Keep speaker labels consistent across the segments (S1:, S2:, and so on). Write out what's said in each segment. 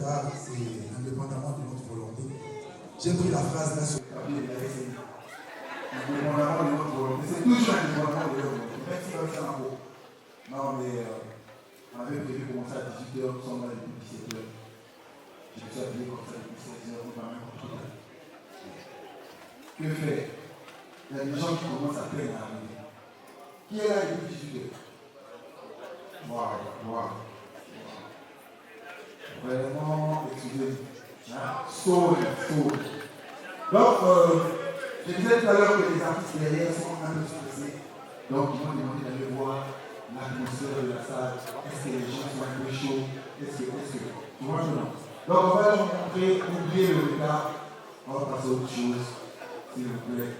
S1: retard, c'est indépendamment de notre volonté. J'ai pris la phrase là sur le papier et indépendamment de notre volonté. C'est toujours indépendamment de notre volonté. Même si c'est un peu. Non, mais on avait prévu de commencer à 18h, nous sommes là depuis 17h. Je me suis habillé comme ça depuis 16h, on va même comprendre. Que faire? Il y a des gens qui commencent à peine à arriver. Qui est là depuis 18h? Wow. Vraiment, excusez-moi. Sauve. Donc, je disais tout à l'heure que les artistes derrière sont un peu stressés. Donc, ils m'ont demandé d'aller voir l'atmosphère de la salle. Est-ce que les gens sont un peu chauds? Est-ce que. Tu vois, non. Donc, on va leur montrer, oublier le retard. On va passer à autre chose, s'il vous plaît.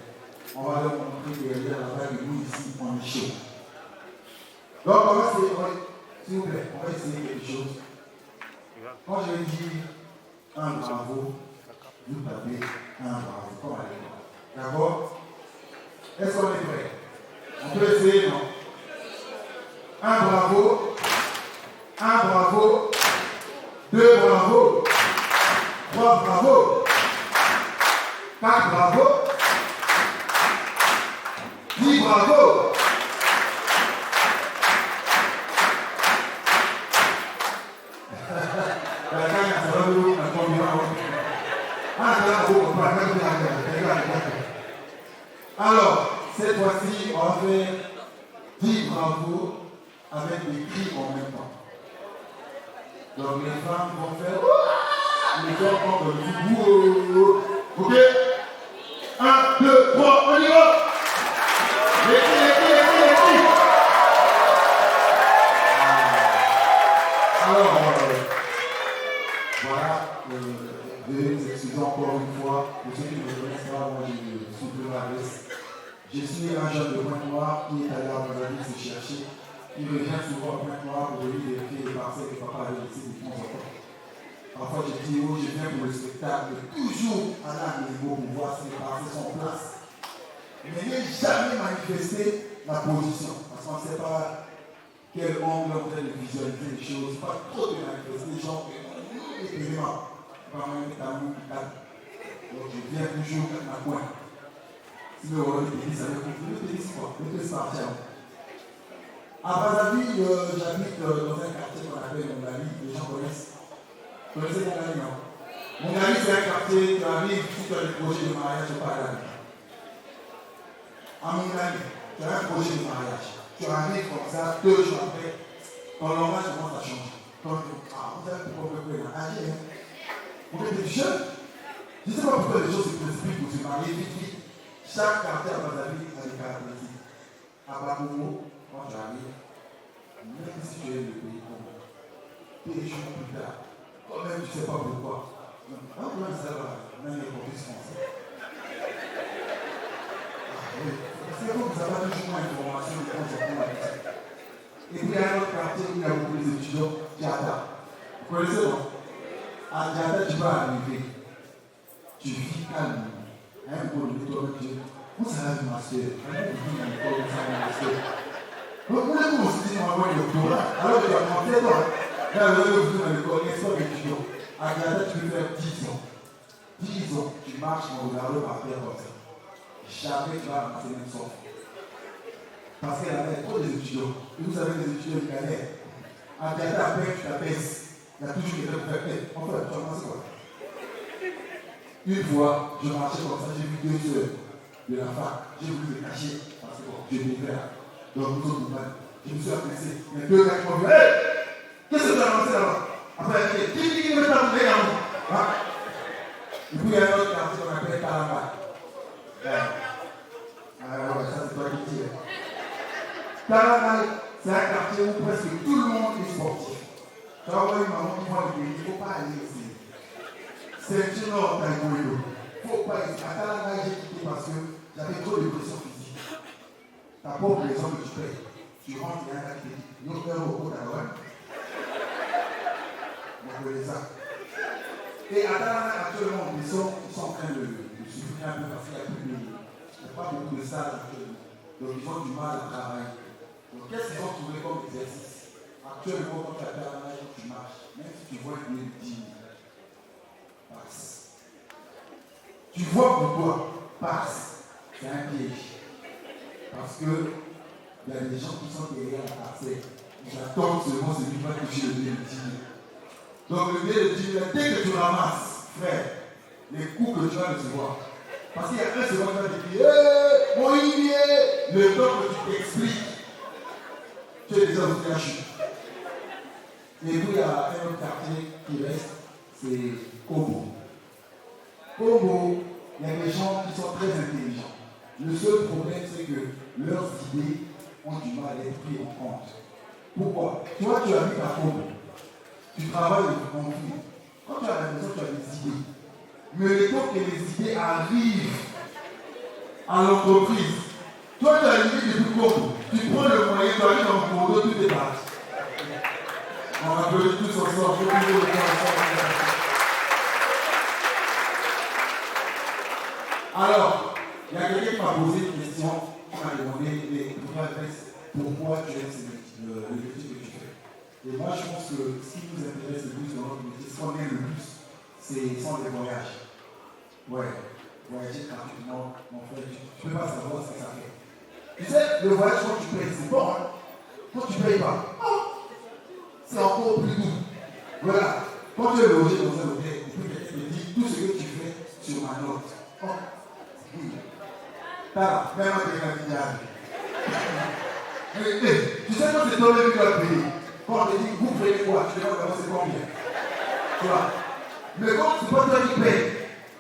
S1: On va leur montrer que derrière la vague, nous ici, on est chaud. Donc, on va essayer, s'il vous plaît, on va essayer quelque chose. Quand je vais dire un bravo, vous tapez un bravo, comme à l'école. D'accord? Est-ce qu'on est prêt? On peut essayer, non? Un bravo, deux bravo, trois bravo, quatre bravo, 10 bravo. Alors, cette fois-ci, on va faire 10 bravo avec des cris en même temps. Donc les femmes vont faire les hommes vont faire du ok? 1, 2, 3, on y va! Les cris. Alors, voilà, veuillez nous excuser encore une fois. Pour ceux qui ne me connaissent pas, moi je suis Maris. Je suis un jeune de Pointe-Noire qui est allé à Brazzaville se chercher. Il revient souvent à Pointe-Noire pour venir vérifier les parcelles que papa avait laissées depuis longtemps. Parfois je dis, je viens pour le spectacle, toujours à la niveau pour voir si les parcelles sont en place. Mais il n'est jamais manifesté la position. Parce qu'on ne sait pas quel angle on train de visualiser les choses. Pas trop de manifester les gens. Évidemment, pas même d'amour qui calme. Donc je viens toujours à point. Si le rôle de tennis, ça veut dire le tennis quoi? Le tennis partir. À Brazzaville, j'habite dans un quartier qu'on appelle Mongali. Les gens connaissent. Vous connaissez Mongali, non? Mongali, c'est un quartier qui arrive si tu as des projets de mariage, je parle à la vie. À Mongali, tu as un projet de mariage. Tu arrives comme ça, 2 jours après, ton langage commence à changer. Vous avez plus complètement agir. Vous êtes des jeunes. Je ne sais pas pourquoi les choses se précipitent pour se marier vite. Chaque quartier à Brazzaville a des caractéristiques. À Bakomo, quand j'arrive, même si tu es le pays Congo, des jours plus tard, toi-même tu ne sais pas pourquoi. Comment ça va? Même les complices français. C'est comme vous avez toujours l'information de quand on prend la musique. Et puis il y a un autre quartier où il y a beaucoup d'étudiants, Diata. Vous connaissez, non? À Diata, tu vas arriver. Tu vis calme. Un peu de toi, vous savez le master. Vous savez le master. Vous voulez vous aussi dire avoir le doctorat. Alors que tu as monté toi. Là, vous allez vous dire dans l'école, n'est-ce pas, étudiant? À Diata, tu peux faire 10 ans. 10 ans, tu marches en regardant par terre comme ça. Jamais tu vas ramasser même son. Parce qu'elle avait trop d'étudiants. Et vous savez, les étudiants qui galèrent. À Diata, après, tu t'abaisses. Il y a toujours quelqu'un qui fait. En fait, tu as commencé quoi? Une fois, je marchais comme ça, j'ai vu 2 heures de la fac. J'ai voulu me cacher parce que je vivais là. Donc, nous autres, je me suis apprécié. Il y a 2 gars qui m'ont dit, hey, qu'est-ce que tu as lancé là-bas? Après, il dit, qui me t'a donné là-bas? Et puis, il y a un autre quartier qu'on appelle Kalamba. Alors, ça, c'est toi qui dis. Kalamba, c'est un quartier où presque tout le monde est sportif. Tu vas voir une maman qui voit le pays, il ne faut pas aller ici. C'est une autre taekwondo. Il ne faut pas essayer. À Kalanga, j'ai quitté parce que j'avais trop de pression physique. Ta pauvre raison que tu payes. Tu rentres, il y a un gars qui te dit, nous faisons au côté à l'ouest. Vous connaissez ça. Et à Kalanga, actuellement, ils sont en train de souffrir un peu parce qu'il n'y a pas beaucoup de salles actuellement. Donc ils ont du mal à travailler. Donc qu'est-ce qu'ils ont trouvé comme exercice? Actuellement, quand tu as Kalanga, tu marches. Même si tu vois une ligne, passe. Tu vois pourquoi passe, c'est un piège. Parce que il y a des gens qui sont derrière la parcelle. Ils attendent seulement celui qui va toucher le billet de 10 000. Donc le billet de 10 000, dès que tu ramasses, frère, les coups que tu vas recevoir. Parce qu'il y a un second qui va te dire hey, mon Olivier, le temps que tu t'expliques, tu es déjà au chute. Et puis il y a un autre quartier qui reste, c'est Kobo. Kobo, il y a des gens qui sont très intelligents. Le seul problème, c'est que leurs idées ont du mal à être prises en compte. Pourquoi? Toi, tu habites à Kobo. Tu travailles en conflit. Quand tu es à la maison, tu as des idées. Mais le temps que les idées arrivent à l'entreprise, toi, tu as une idée depuis Kobo. Tu prends le moyen, tu arrives dans le cours, tout est parti. On applaudit tous ensemble. Alors, il y a quelqu'un qui m'a posé une question, qui m'a demandé pourquoi tu aimes le métier que tu fais. Et moi, je pense que ce qui nous intéresse le plus dans notre métier, ce qu'on aime le plus, c'est sans les voyages. Ouais, voyager gratuitement, mon frère, tu ne peux pas savoir ce que ça fait. Tu sais, le voyage, quand tu payes, c'est bon, hein? Quand tu ne payes pas, c'est encore plus doux. Voilà, quand tu es logé dans un hôtel, tu peux te dire tout ce que tu fais sur ma note. Oh. T'as même un décalage. Tu sais quand c'est toi-même qui dois payer. Quand on te dit vous prenez quoi, tu demandes d'abord c'est combien. Tu vois. Mais quand c'est pas toi qui paye,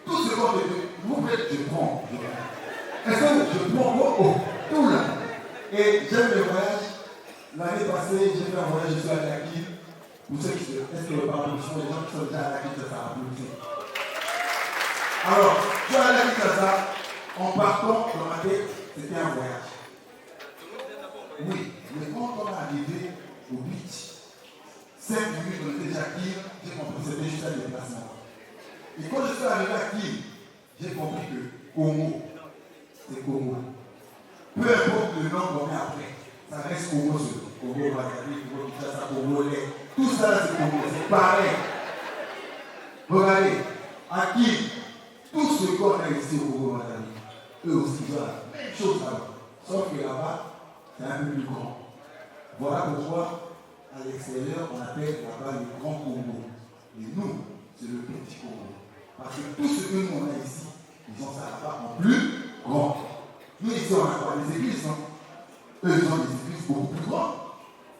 S1: tout ce qu'on te dit, vous prenez, je prends. Est-ce que je prends quoi? Tout là. Et j'aime le voyage. L'année passée, j'ai fait un voyage, je suis allé à Kine. Pour ceux qui est-ce que le parlement, les gens qui sont déjà à la Kine, ça a applaudi. Alors, je suis allé à Kine, en partant dans ma tête, c'était un voyage. Oui, mais quand on est arrivé au beach, 5 minutes on était déjà à Kine, j'ai compris que c'était juste un déplacement. Et quand je suis arrivé à Kine, j'ai compris que Congo, c'est Congo. Peu importe le nom qu'on met après, ça reste Congo seul. Congo, Brazzaville, Congo, Kinshasa, Congo, tout ça c'est Congo, c'est pareil. Regardez, à Kine, tout ce qu'on a ici au Congo, Brazzaville, eux aussi ils ont la même chose là-bas. Sauf que là-bas, c'est un peu plus grand. Voilà pourquoi, à l'extérieur, on appelle là-bas le Grand Congo. Et nous, c'est le Petit Congo. Parce que tout ce que nous on a ici, ils ont ça là-bas en plus grand. Nous ici, on a quoi? Des églises, non? Eux, ils ont des églises beaucoup plus grandes.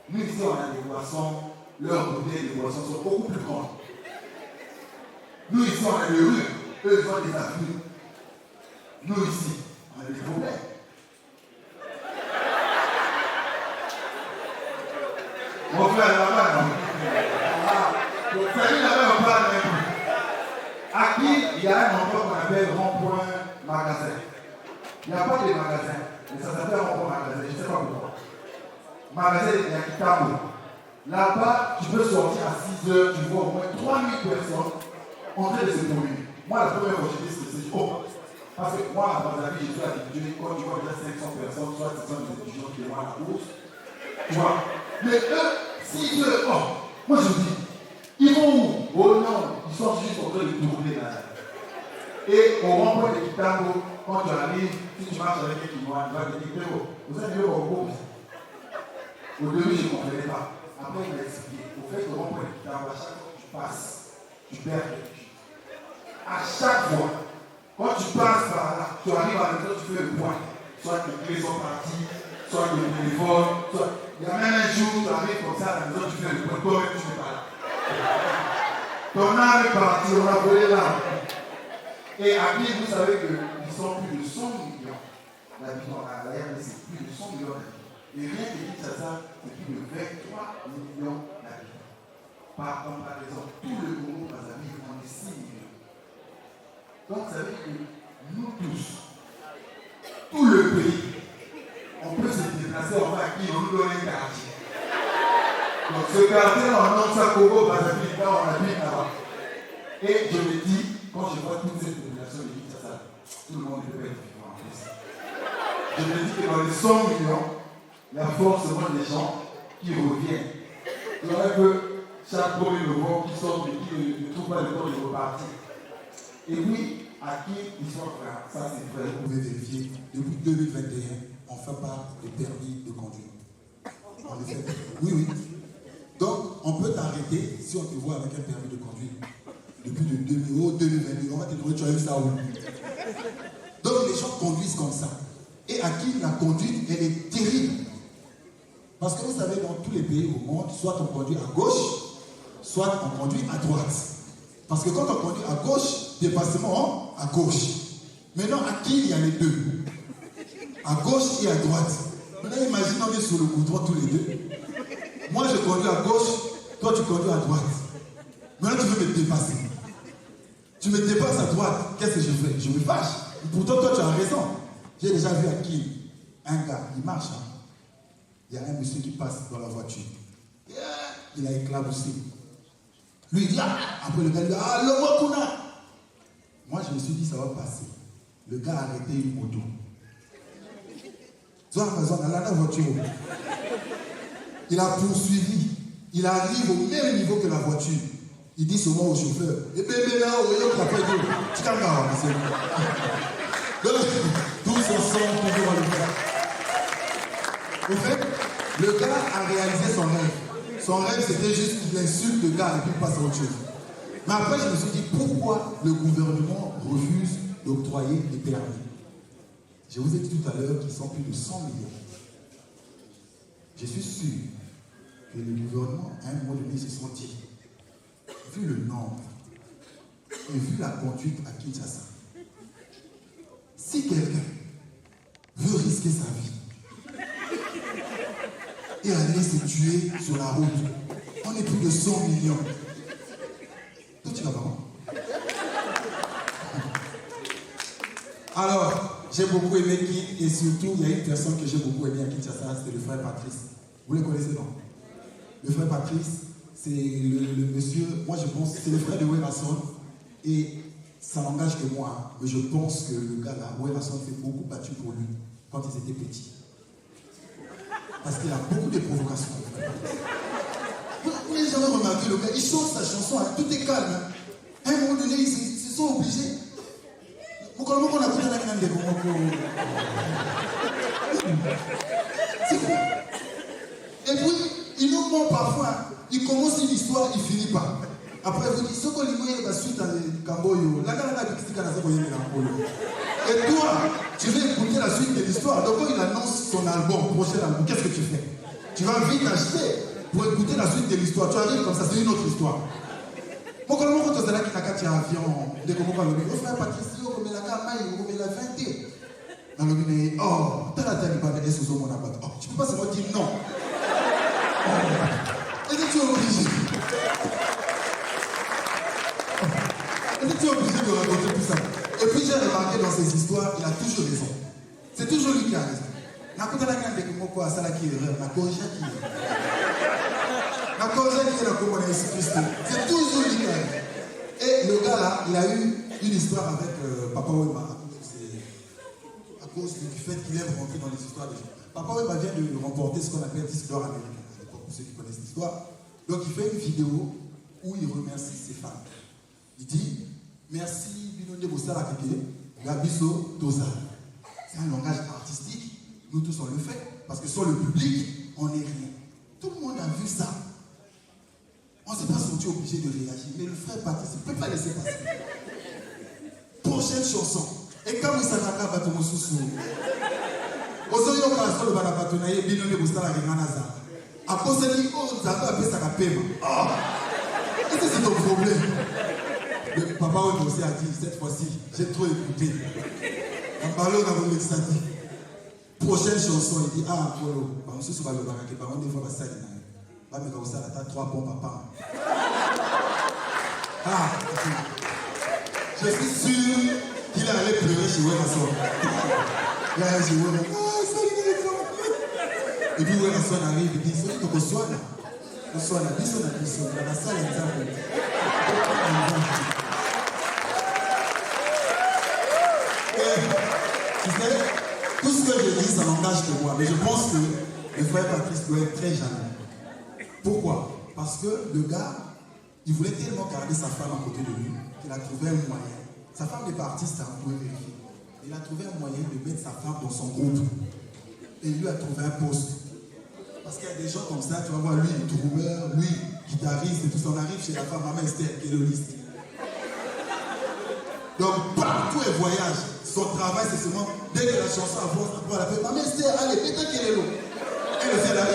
S1: Nous ici, on a des boissons, leurs bouteilles de boissons sont beaucoup plus grandes. Nous ici, on a des rues, eux, ils ont des avenues. Nous ici, on a des problèmes. Mon frère là-bas, non? Donc, salut là-bas, on parle même. À Kine, il y a un endroit qu'on appelle rond-point magasin. Il n'y a pas de magasin, mais ça s'appelle rond-point magasin, je ne sais pas pourquoi. Magasin, il y a Kitamo. Là-bas, tu peux sortir à 6 heures, tu vois au moins 3000 personnes en train de se promener. Moi, la première fois que j'ai dit, c'est oh. Parce que moi, à Brazzaville, je suis habitué, quand tu vois déjà 500 personnes, soit ce sont des étudiants qui vont à la course. Tu vois. Mais eux, 6 heures, oh, moi je me dis, ils vont où? Oh non, ils sont juste en train de tourner là. Et au rond-point de Kitamo, quand tu arrives, si tu marches avec un Kinois, il va te dire, vous êtes mieux au groupe. Au début, je ne comprenais pas. Après, il m'a expliqué. Au fait, au rond-point de Kitamo, à chaque fois que tu passes, tu perds quelque chose. À chaque fois, quand tu passes par là, tu arrives à la maison, tu fais le point. Soit tes clés sont parties, soit le téléphone, soit... Il y a même un jour, tu arrives comme ça à la maison, tu fais le point, toi-même, tu n'es pas là. Ton âme est partie, on a volé l'âme. Et à Kine, vous savez qu'ils sont plus de 100 millions d'habitants. À l'ARD, c'est plus de 100 millions d'habitants. Et rien que Kinshasa, c'est plus de 23 millions d'habitants. Par comparaison, tout le Congo Brazzaville, on est 6 millions. Donc, ça veut dire que nous tous, tout le pays, on peut se déplacer en bas qui on nous donne un quartier. Donc ce quartier, on nomme ça Congo Brazzaville, là on habite là-bas. Et je me dis, quand je vois toute cette population de Kinshasa, tout le monde peut être vivant en plus. Je me dis que dans les 100 millions, il y a forcément des gens qui reviennent. Il y en a que chaque 1er novembre qui sortent et qui ne trouvent pas le temps de repartir. Et oui, à qui ils sont frères, ça c'est vrai.
S2: Vous pouvez vérifier, depuis 2021, on ne fait pas de permis de conduire. En effet, oui, oui. Donc, on peut t'arrêter si on te voit avec un permis de conduire. Depuis le 2022, on va te demander, tu as eu ça où? Donc, les gens conduisent comme ça. Et à qui la conduite, elle est terrible. Parce que vous savez, dans tous les pays au monde, soit on conduit à gauche, soit on conduit à droite. Parce que quand on conduit à gauche, dépassement à gauche. Maintenant, à qui il y a les deux? À gauche et à droite. Maintenant, imagine, on est sur le goudron tous les deux. Moi, je conduis à gauche, toi, tu conduis à droite. Maintenant, tu veux me dépasser. Tu me dépasses à droite, qu'est-ce que je fais? Je me fâche. Pourtant, toi, tu as raison. J'ai déjà vu à qui? Un gars, il marche. Hein? Il y a un monsieur qui passe dans la voiture. Il a éclaboussé. Lui, il dit, ah! Après le gars, il dit, ah, le Wakuna! Moi, je me suis dit, ça va passer. Le gars a arrêté une moto. La voiture. Il a poursuivi. Il arrive au même niveau que la voiture. Il dit seulement au chauffeur, et bien là, tu calmes là, monsieur. Tous ensemble, toujours à le faire. En fait, le gars a réalisé son rêve. Son rêve, c'était juste qu'il insulte le gars et puis il passe à autre chose. Mais après, je me suis dit, pourquoi le gouvernement refuse d'octroyer les permis? Je vous ai dit tout à l'heure qu'ils sont plus de 100 millions. Je suis sûr que le gouvernement, à un moment donné, se sont dit, vu le nombre et vu la conduite à Kinshasa, si quelqu'un veut risquer sa vie et aller se tuer sur la route, on est plus de 100 millions. Toi, tu vas voir. Alors, j'ai beaucoup aimé qui, et surtout, il y a une personne que j'ai beaucoup aimé à Kinshasa, c'était le frère Patrice. Vous le connaissez, non? Le frère Patrice, c'est le monsieur, moi je pense, c'est le frère de Werason, et ça n'engage que moi, mais je pense que le gars là, Werason s'est beaucoup battu pour lui quand ils étaient petits. Parce qu'il a beaucoup de provocations. Vous n'avez jamais remarqué le gars, il chante sa chanson, hein, tout est calme. Hein. À un moment donné, ils se sont obligés. C'est quoi? Et puis, il nous ment parfois. Il commence une histoire, il finit pas. Après, vous dites, ce qu'on lui la suite à Kamboyo, et toi, tu veux écouter la suite de l'histoire. Donc, quand il annonce son album, prochain album, qu'est-ce que tu fais? Tu vas vite acheter pour écouter la suite de l'histoire. Tu arrives comme ça, c'est une autre histoire. Moi, quand on est là, qui a un avion, dès qu'on va le dire, frère Patricio, comme il a gagné, comme il a 20. Dans le mine, oh, t'as la tête, est-ce que mon abat? Oh, tu peux pas seulement dire non. Est-ce que tu es obligé? Est-ce que tu es obligé de raconter tout ça? Et puis j'ai remarqué dans ces histoires, il a toujours raison. C'est toujours lui qui a raison. La corrigé qui est la commune Jésus-Christ. C'est toujours lui qui a raison. Et le gars là, il a eu une histoire avec Papa Wema. C'est à cause du fait qu'il aime rentrer dans les histoires des gens. Papa Wema vient de remporter ce qu'on appelle 10 d'or américain. Pour ceux qui connaissent l'histoire. Donc il fait une vidéo où il remercie ses fans. Il dit merci Binonde Bossala Keke, Gabiso Toza. C'est un langage artistique, nous tous on le fait, parce que sur le public, on n'est rien. Tout le monde a vu ça. On ne s'est pas senti obligé de réagir, mais le frère Patrice ne peut pas laisser passer. Prochaine chanson. Et quand vous savez à Batomosusu, Osoyo Kaso le Balabatonaye, Binonde Bossala Keke. À cause de lui, oh, ça va appeler ça la paiement. Oh! Qu'est-ce que c'est ton problème? Le papa aussi a dit, cette fois-ci, j'ai trop écouté. En parlant dans le ça dit. Prochaine chanson, il dit, ah, Polo, monsieur Soubalo Barake, par contre, il faut pas ça. Pas me faire ça, t'as 3 bons papas. Ah, je suis sûr qu'il allait pleurer chez Werason. Il allait chez Werason. Ah, ça y est, et puis Werason arrive, il dit, c'est que tu sois là. Tu sois là, tu sois là, la salle est là. Tu sais, tout ce que je dis, ça n'engage que moi. Mais je pense que le frère Patrice doit être très jaloux. Pourquoi? Parce que le gars, il voulait tellement garder sa femme à côté de lui qu'il a trouvé un moyen Sa femme n'est pas artiste, hein, vous pouvez vérifier. Il a trouvé un moyen de mettre sa femme dans son groupe. Et il lui a trouvé un poste. Parce qu'il y a des gens comme ça, tu vas voir, lui, trouveur, lui, guitariste et tout ça. On arrive chez la femme, maman Esther, qui est le liste. Donc, partout elle voyage. Son travail, c'est seulement, dès que la chanson avance, elle appelle maman Esther, allez, mets-toi qu'elle est là. Elle le fait là.